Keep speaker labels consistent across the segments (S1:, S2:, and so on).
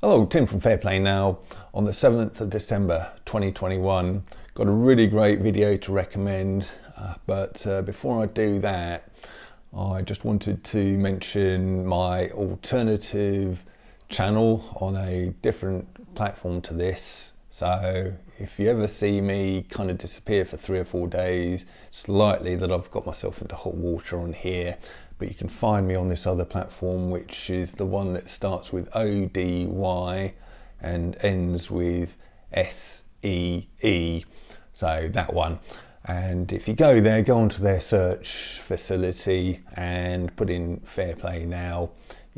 S1: Hello, Tim from Fairplay Now. On the 7th of December 2021, got a really great video to recommend, but before I do that, I just wanted to mention my alternative channel on a different platform to this. So if you ever see me kind of disappear for 3 or 4 days, it's likely that I've got myself into hot water on here. But you can find me on this other platform, which is the one that starts with ODY and ends with SEE. So that one. And if you go there, go onto their search facility and put in Fairplay Now,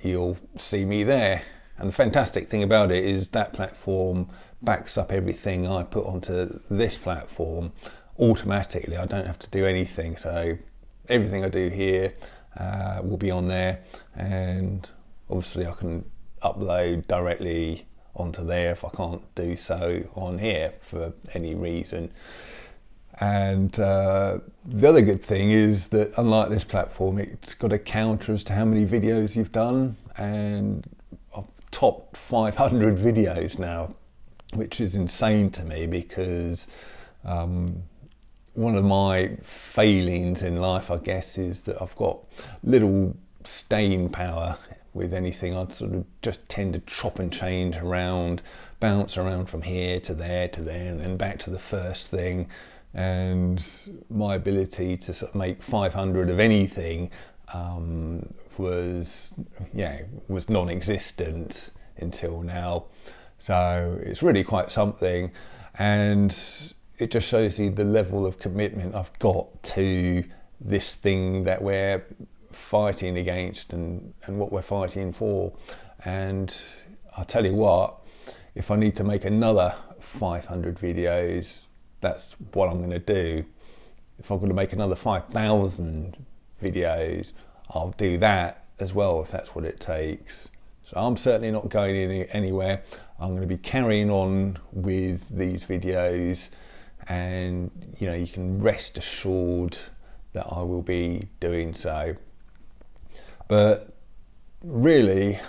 S1: you'll see me there. And the fantastic thing about it is that platform backs up everything I put onto this platform automatically. I don't have to do anything. So everything I do here will be on there, and obviously I can upload directly onto there if I can't do so on here for any reason. And the other good thing is that unlike this platform, it's got a counter as to how many videos you've done, and I've topped 500 videos now, which is insane to me because one of my failings in life, I guess, is that I've got little staying power with anything. I'd sort of just tend to chop and change around, bounce around from here to there, and then back to the first thing. And my ability to sort of make 500 of anything was non-existent until now. So it's really quite something, and it just shows you the level of commitment I've got to this thing that we're fighting against and what we're fighting for. And I'll tell you what, if I need to make another 500 videos, that's what I'm going to do. If I'm going to make another 5,000 videos, I'll do that as well if that's what it takes. So I'm certainly not going anywhere. I'm going to be carrying on with these videos, and you can rest assured that I will be doing so. But really,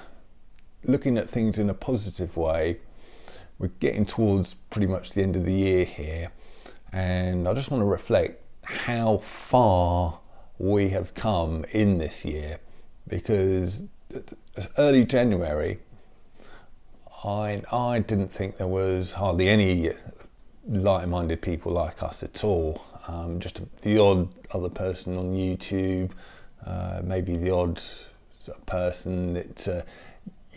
S1: looking at things in a positive way, we're getting towards pretty much the end of the year here, and I just want to reflect how far we have come in this year, because early January I didn't think there was hardly any like-minded people like us at all. Just the odd other person on YouTube, maybe the odd sort of person that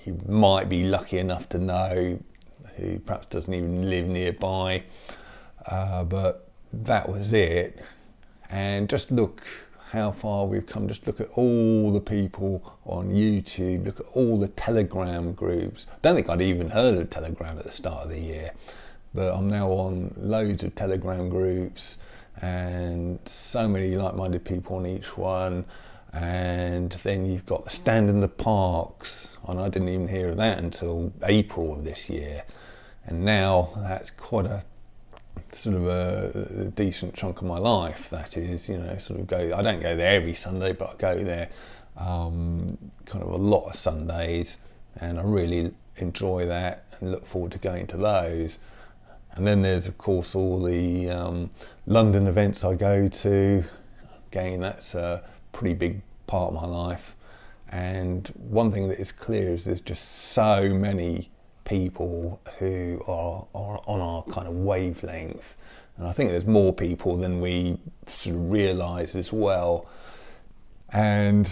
S1: you might be lucky enough to know who perhaps doesn't even live nearby, but that was it. And just look how far we've come. Just look at all the people on YouTube, look at all the Telegram groups. I don't think I'd even heard of Telegram at the start of the year, but I'm now on loads of Telegram groups and so many like-minded people on each one. And then you've got the Stand in the Parks, and I didn't even hear of that until April of this year. And now that's quite a sort of a decent chunk of my life. That is, sort of I don't go there every Sunday, but I go there kind of a lot of Sundays, and I really enjoy that and look forward to going to those. And then there's of course all the London events I go to. Again, that's a pretty big part of my life. And one thing that is clear is there's just so many people who are on our kind of wavelength, and I think there's more people than we sort of realise as well. And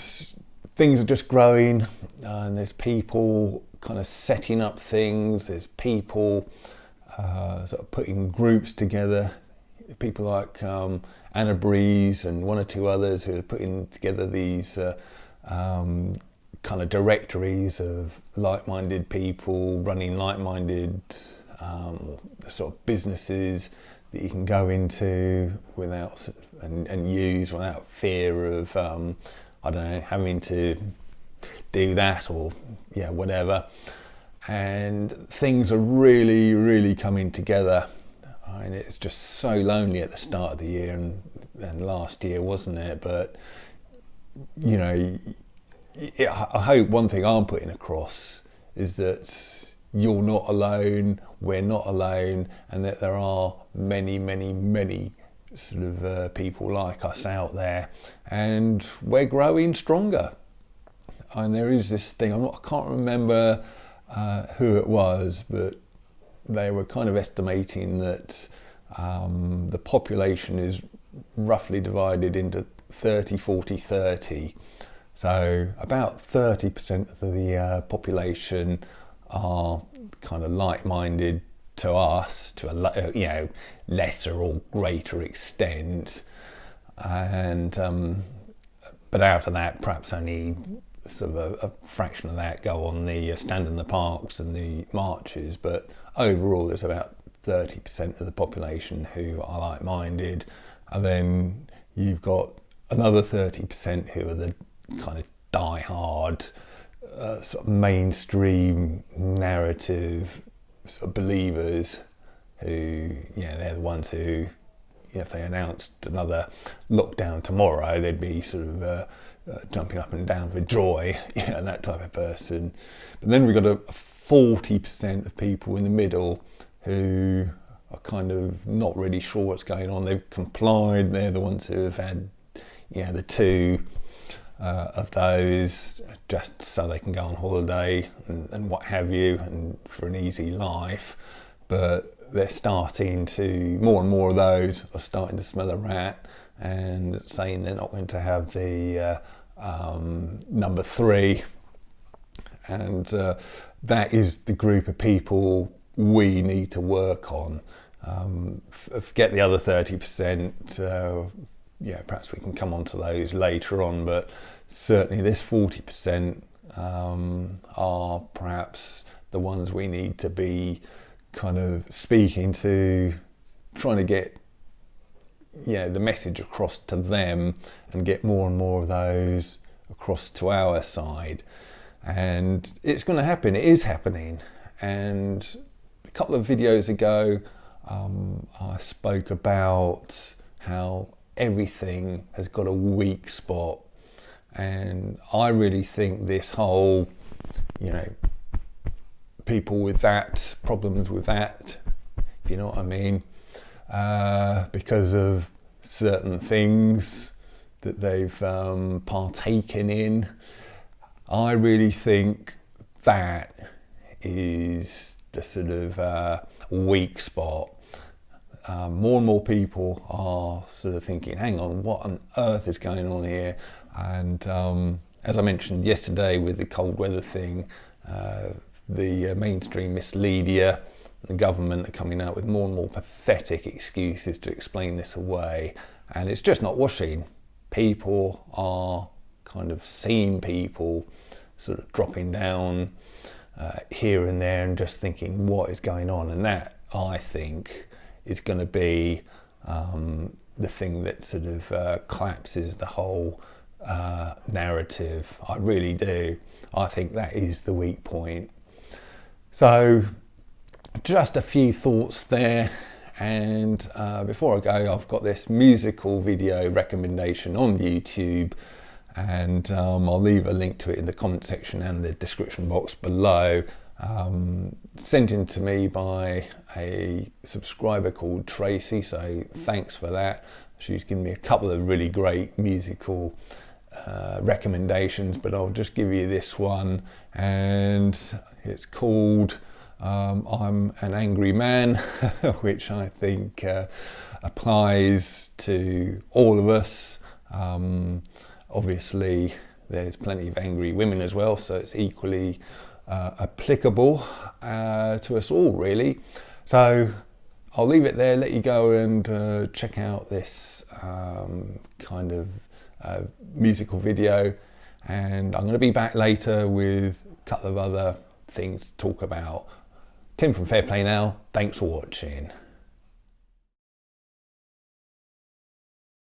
S1: things are just growing, and there's people kind of setting up things, there's people sort of putting groups together, people like Anna Breeze and one or two others who are putting together these kind of directories of like-minded people running like-minded sort of businesses that you can go into without and use without fear of having to do that or whatever. And things are really coming together. And it's just so lonely at the start of the year, and last year, wasn't it? But I hope one thing I'm putting across is that you're not alone, we're not alone, and that there are many, many, many sort of people like us out there, and we're growing stronger. And there is this thing, I can't remember who it was, but they were kind of estimating that the population is roughly divided into 30, 40, 30. So about 30% of the population are kind of like-minded to us, to a lesser or greater extent, and but out of that, perhaps only sort of a fraction of that go on the stand in the parks and the marches. But overall, there's about 30% of the population who are like-minded, and then you've got another 30% who are the kind of die-hard sort of mainstream narrative sort of believers who, they're the ones who, if they announced another lockdown tomorrow, they'd be sort of jumping up and down for joy, that type of person. But then we've got a 40% of people in the middle who are kind of not really sure what's going on. They've complied. They're the ones who have had, the two of those just so they can go on holiday and what have you, and for an easy life. But they're starting to, more and more of those are starting to smell a rat and saying they're not going to have the number 3. And that is the group of people we need to work on. Forget the other 30%. Perhaps we can come on to those later on, but certainly this 40% are perhaps the ones we need to be kind of speaking to, trying to get the message across to them and get more and more of those across to our side. And it's going to happen. It is happening. And a couple of videos ago, I spoke about how everything has got a weak spot, and I really think this whole, people with that, problems with that, if you know what I mean, because of certain things that they've partaken in, I really think that is the sort of weak spot. More and more people are sort of thinking, hang on, what on earth is going on here? And as I mentioned yesterday with the cold weather thing, the mainstream misleadia, the government are coming out with more and more pathetic excuses to explain this away, and it's just not washing. People are kind of seeing people sort of dropping down here and there and just thinking, what is going on? And that, I think, is going to be the thing that sort of collapses the whole narrative. I really do. I think that is the weak point. So just a few thoughts there. And before I go, I've got this musical video recommendation on YouTube, and I'll leave a link to it in the comment section and the description box below. Sent in to me by a subscriber called Tracy, so thanks for that. She's given me a couple of really great musical recommendations, but I'll just give you this one, and it's called I'm an Angry Man, which I think applies to all of us. Obviously there's plenty of angry women as well, so it's equally applicable to us all, really. So I'll leave it there, let you go and check out this kind of musical video, and I'm going to be back later with a couple of other things to talk about. Tim from Fair Play Now, thanks for watching.